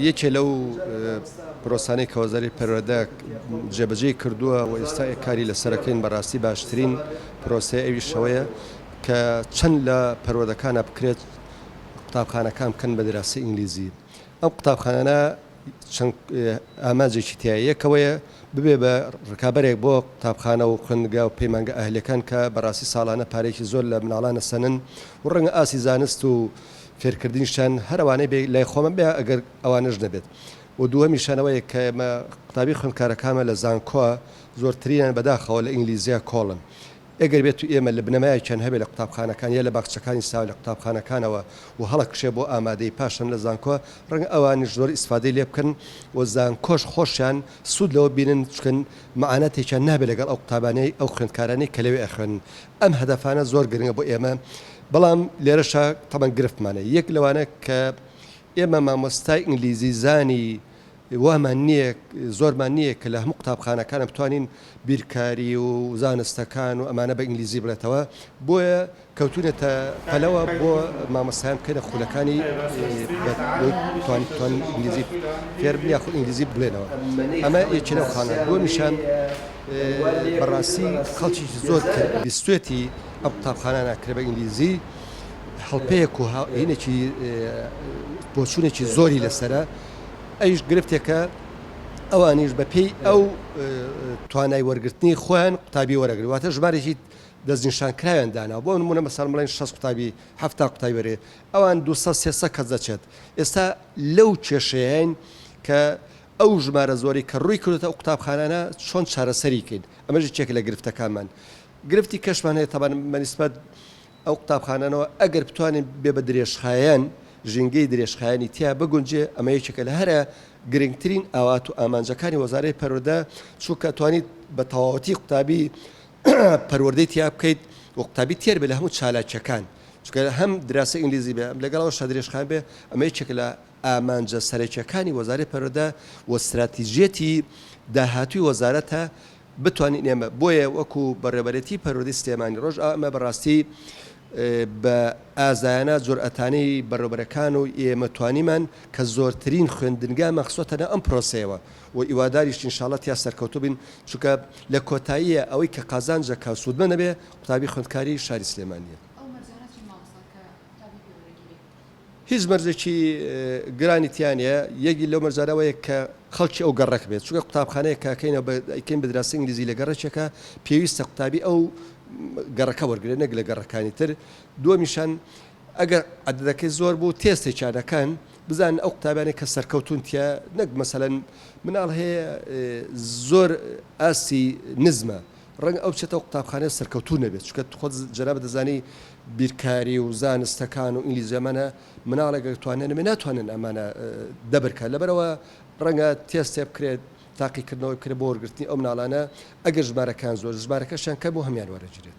یەکێ لەو پرۆسانەی کە وەزارەتی پەروەردە جێبەجێ کردووە و ئێستا کاری لەسەرەکەین بەڕاستی باشترین پرۆسەیە ئەویش ئەوەیە کە چەند لە پەروەردەکانە بکرێت قوتابخانەکان بکەن بە دراسی ئینگلیزی. ئەم قوتابخانانە چەند ئاماجێکی تایە یەکەوەیە ببێ بە ڕکابەرێک بۆ قوتابخانە و خوێندنگا و پەیمانگە ئەهلەکان کە بەڕاستی ساڵانە پارێکی زۆر لە مناڵانە سەنن و ڕەنگە ئاسی زانست و فێرکردنیشان هەروانەی بێ لای خۆمە بێ ئەگەر ئەوانش نەبێت. و دووەمیشانەوەیە کە ئێمە قوتابی خوێندکارەکانمە لە زانکۆ زۆرترینیان بەداخەوە لە ئینگلیزیە کۆڵن. ئەگەر بێت و ئێمە لە بنەمایەکیان هەبێت لە قوتابخانەکان یا لە باخچەکانی ساو لە قوتابخانەکانەوە و هەڵە کشێ بۆ ئامادەی پاشان لە زانکۆ ڕەنگە ئەوانیش زۆر ئیسفادەی لێ بکەن و زانکۆش خۆشیان سوود لەوە بینن چکن مەعانەتێکیان نابێت لەگەڵ ئەو قوتابانەی ئەو خوێندکارانەی کە لەوێ ئەخوێن. ئەم هەدەفانە زۆر گرنگە بۆ ئێمە. بەڵام لێرەشە تەمەن گرفتمانە یەک لەوانە کە ئێمە مامۆستای ئینگلیزی زانی وامان نییە زۆرمان نییە کە لە هەموو قوتابخانەکانە بتوانین بیرکاری و زانستەکان و ئەمانە بە ئینگلیزی بڵێتەوە بۆیە کەوتونێتە پەلەوە بۆ مامۆستایان بکەنە خولەکانی توان ئینگلیزی فێر بن یاخود ئینگلیزی بڵێنەوە. ئەمە یەکی لەو خانە دووەمیشان بەڕاستی خەڵکی زۆر بیستوێتی ئەم قوتابخانانە کرێ بە ئینگلیزی هەڵپەیەک و هینێکی بۆچوونێکی زۆری لەسرە ئەیش گرفتێکە ئەوانیش بە پێی ئەو توانای وەرگرتنی خۆیان قوتابی وەرەگرن واتە ژمارێکی دەستنیشانکراویان دانا بۆ نمونە مەسەڵ بڵێن 6 قوتابی 7 قوتابی وەرێ ئەوان 200-300 کەس دەچێت. ئێستا لەو کێشەیەین کە ئەو ژمارە زۆری کە ڕووی کردێتە ئەو قوتابخانانە چۆن چارەسەریکەین. ئەمەژی چێک لە گرفتەکانمان گرفتی کەشمان هەیە تەبان مەنیسبەت ئەو قوتابخانانەوە ئەگەر بتوانین بێ بە درێژخایەن ژینگەی درێژخایانی تیا بگونجێ ئەمە یەکێکە لە هەرە گرنگترین ئاوات و ئامانجەکانی وەزارەی پەروەردە چونکە توانیت بە تەواوەتی قوتابی پەروەردەی تیا بکەیت و قوتابی تێر بێ لە هەموو چالاکیەکان چونکە هەم دراسی ئینگلیزی بێ لەگەڵەوەشە درێژخان بێ ئەمە یەکێکە لە ئامانجە سەرەکیەکانی وەزارەی پەروەردە و استراتیژیەتی داهاتووی وەزارەتە بتوانین ئێمە بۆیە وەکو بەڕێوەبەرێتی پەروەردەی سلێمانی ڕۆژ ئەمە بەڕاستی بە ئازایانە جورئەتانەی بەڕێوەبەرەکان و ئێمە توانیمان کە زۆرترین خوێندنگا مەخسووتەنە ئەم پرۆسەیەوە و ئیواداریش ئینشاڵڵا تیا سەرکەوتوو بین چونکە لە کۆتاییە ئەوەی کە قازانجە کا سوودمە نەبێ قوتابی خوێندکاری شاری سلێمانیە. هیچ مەرجێکی گرانی تیانە یەکی لەو مەرجانەوەیە کە خەڵکی ئەو گەڕێک بێت چونکە قوتابخانەیە کاکەین بە دراسی ئینگلیزی لە گەڕێکێکە پێویستە قوتابی ئەو گەڕەکە وەرگێت نەک لە گەڕەکانی تر. دووەمیشان ئەگەر عەدەدەکەی زۆر بوو تێستێکیانەکەن بزان ئەو قوتابانێک کە سەرکەوتونتیە نەک مەسەلەن مناڵ هەیە زۆر ئاسی نزمە ڕەنگە ئەو بچێتە قوتابخانەیە سەرکەوتوو نەبێت چونکە خۆت جەنابە دەزانی بیرکاری و زانستەکان و ئینگلیزی ئەمانە مناڵێک توانێن ناتوانن ئەمانە دەبرکە لەبەرەوە ڕەنگە تێستێ بکرێت تاقیکردنەوەی بکرێت بۆ وەرگرتنی ئەو مناڵانە ئەگەر ژمارەکان زۆر ژمارەکەشیان کە بۆ هەمیان وەرەگیرێت.